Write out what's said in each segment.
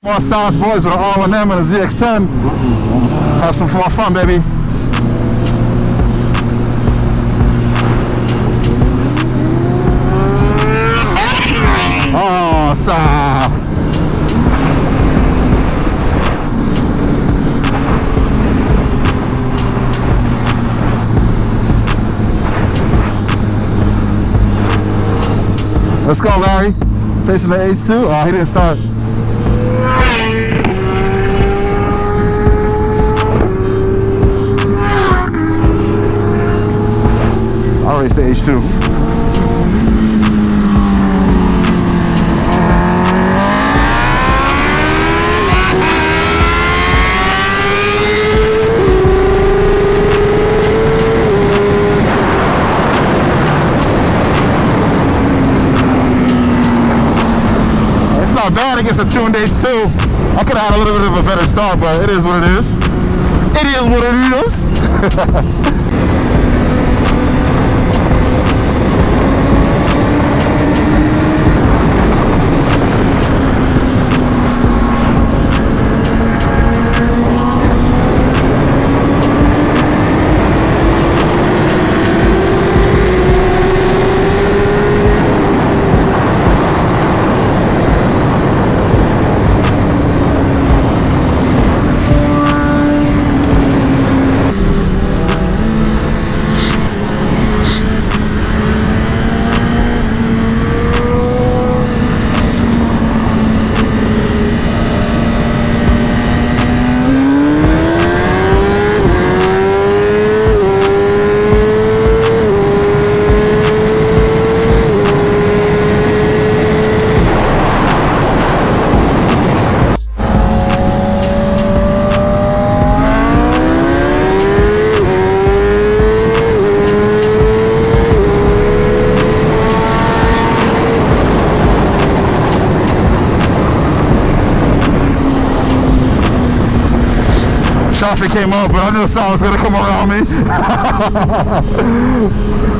More Science Boys with an R&M and a ZX10. Have some more fun, baby. Oh, stop. Let's go, Larry. Facing the H2. Oh, he didn't start. I'll race the H2. Not bad against a tuned H2. I could have had a little bit of a better start, but it is what it is. It is what it is. Traffic came up, but I knew someone was gonna come around me.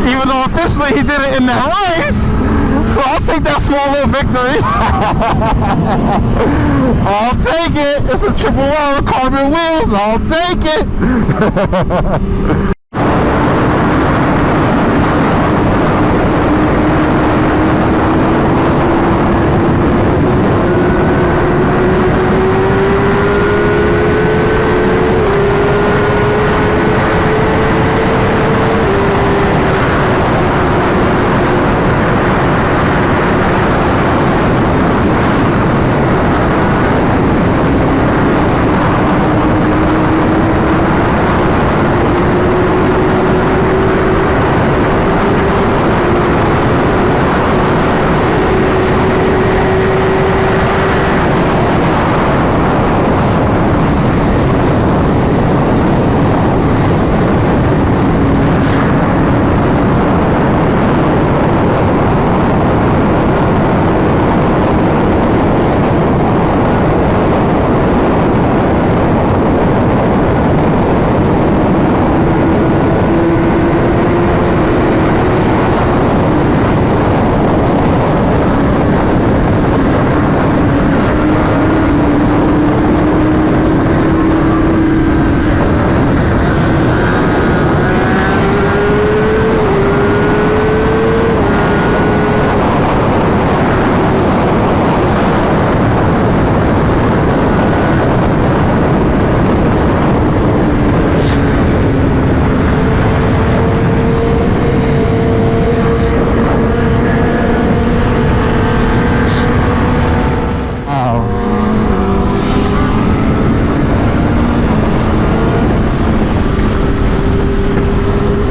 Even though officially he did it in that race, so I'll take that small little victory. I'll take it. It's a Triple R with carbon wheels. I'll take it.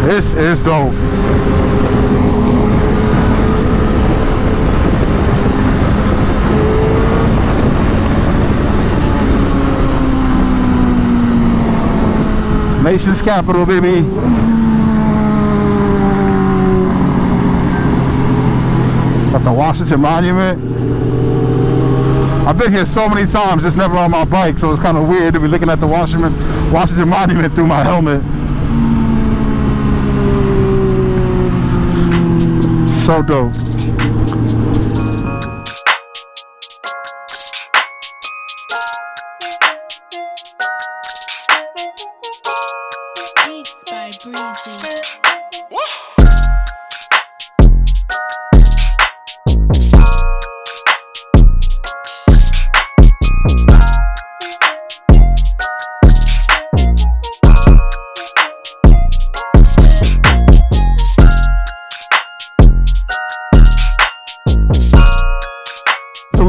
This is dope. Nation's capital, baby. Got the Washington Monument. I've been here so many times, just never on my bike, so it's kind of weird to be looking at the Washington Monument through my helmet. So dope.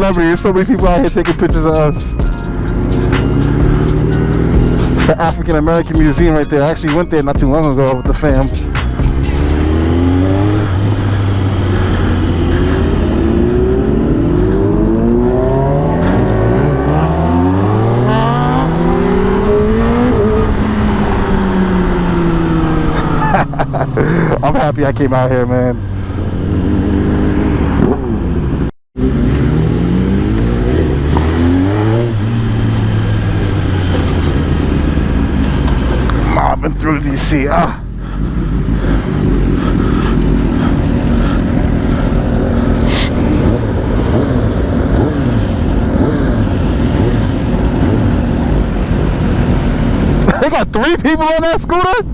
celebrity. There's so many people out here taking pictures of us. The African American Museum right there. I actually went there not too long ago with the fam. I'm happy I came out here, man. Mobbing through DC. They got 3 people on that scooter?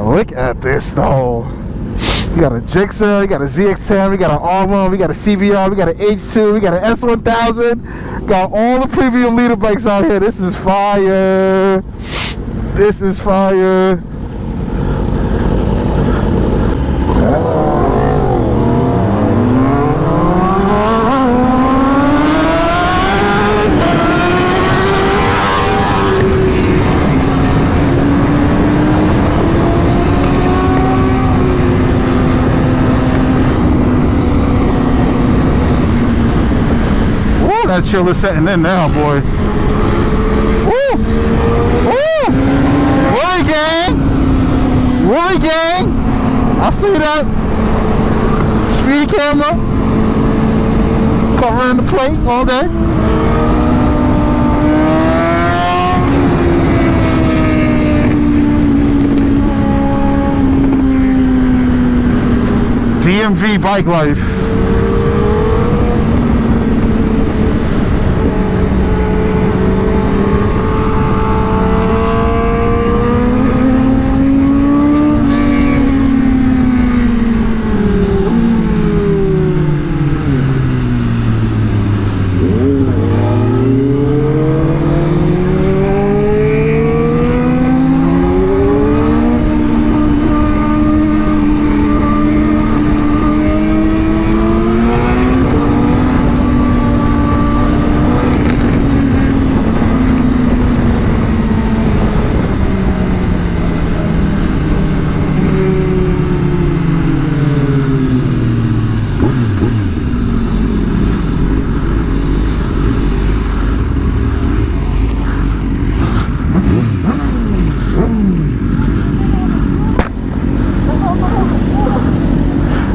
Look at this though. We got a Gixxer, we got a Zx10r, we got an R1, we got a CBR, we got an H2, we got an S1000. Got all the premium leader bikes out here. This is fire. This is fire. That chill is setting in now, boy. Woo! Woo! Woolly gang! Woolly gang! I see that. Speed camera. Covering the plate all day. DMV bike life.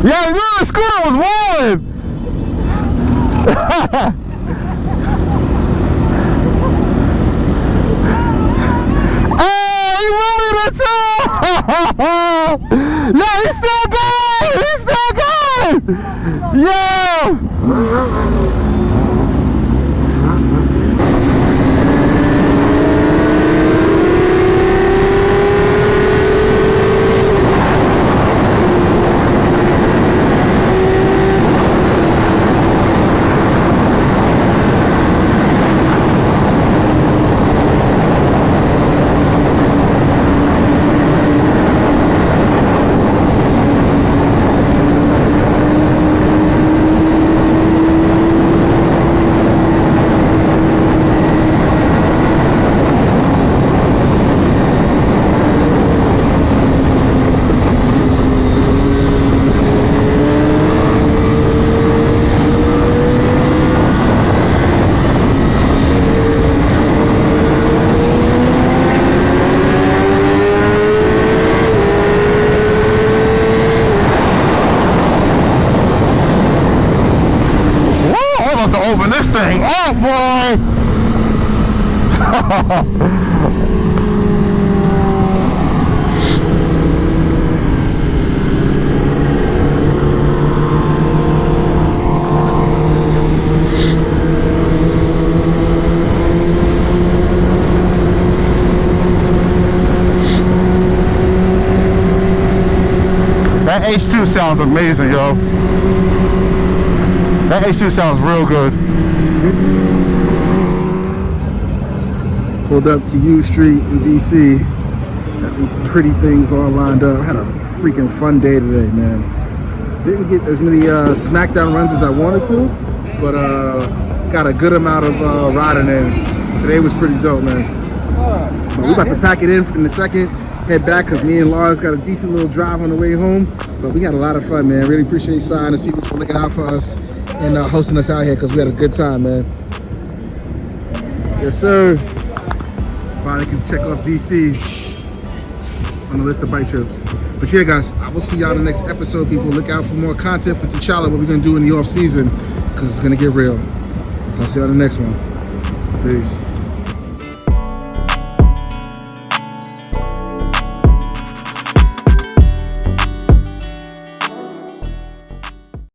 Yeah, you know the scooter was rolling. Hey, he rolling it too. Yeah, he's still going. He's still going. Yeah. To open this thing up, boy. H2 sounds amazing, yo. That H2 sounds real good. Pulled up to U Street in DC. Got these pretty things all lined up. Had a freaking fun day today, man. Didn't get as many SmackDown runs as I wanted to, but got a good amount of riding in. Today was pretty dope, man. But we're about to pack it in a second, head back, because me and Lars got a decent little drive on the way home. But we had a lot of fun, man. Really appreciate Sign and people for looking out for us and hosting us out here, because we had a good time, man. Yes, sir. Finally can check off DC on the list of bike trips. But yeah, guys, I will see y'all in the next episode, people. Look out for more content for T'Challa, what we're going to do in the off season, because it's going to get real. So I'll see y'all in the next one. Peace.